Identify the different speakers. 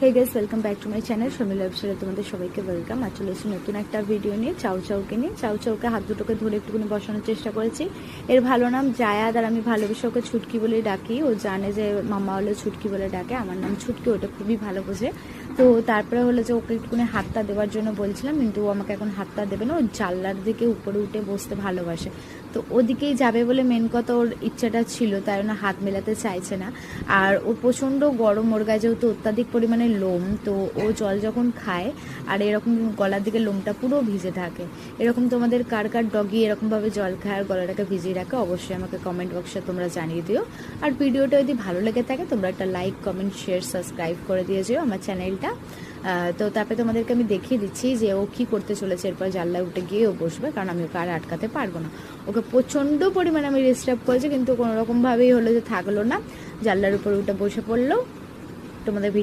Speaker 1: Hey guys, welcome back to my channel Sharmila লাইফস্টাইলে তোমাদের সবাইকে ওয়েলকাম। আর চলে এসেছি নতুন একটা ভিডিও নিয়ে। চাউ চাউকে হাত দুটোকে ধরে একটুখানি বসানোর চেষ্টা করেছি। এর ভালো নাম জায়াদ, আর আমি ভালোবেসে ওকে ছুটকি বলেই ডাকি। ও জানে যে মাম্মা হলো ছুটকি বলে ডাকে, আমার নাম ছুটকি, ওটা খুবই ভালো বোঝে। তো তারপরে হলো যে ওকে একটুখানি হাতটা দেওয়ার জন্য বলছিলাম, কিন্তু ও আমাকে এখন হাতটা দেবে না। ও জানলার দিকে উপরে উঠে বসতে ভালোবাসে, তো ওদিকেই যাবে বলে মেন কথা ওর ইচ্ছাটা ছিল, তাই জন্য হাত মেলাতে চাইছে না। আর ও প্রচণ্ড গরম, ওর গায়ে যেহেতু অত্যাধিক পরিমাণে লোম, তো ও জল যখন খায় আর এরকম গলার দিকে লোমটা পুরো ভিজে থাকে। এরকম তোমাদের কার কার ডগি এরকমভাবে জল খায় আর গলাটাকে ভিজিয়ে রাখে, অবশ্যই আমাকে কমেন্ট বক্সে তোমরা জানিয়ে দিও। আর ভিডিওটা যদি ভালো লেগে থাকে তোমরা একটা লাইক, কমেন্ট, শেয়ার, সাবস্ক্রাইব করে দিয়ে যেও আমার চ্যানেলটা। তো তারপরে তোমাদেরকে আমি দেখিয়ে দিচ্ছি যে ও কী করতে চলেছে। এরপর জানলায় উঠে গিয়ে ও বসবে, কারণ আমি ওকে আর আটকাতে পারবো না। ওকে প্রচণ্ড পরিমাণে আমি ডিস্টার্ব করেছি, কিন্তু কোনোরকমভাবেই হলো যে থাকলো না, জানলার উপরে উঠে বসে পড়লো। তোমাদের ভিডিও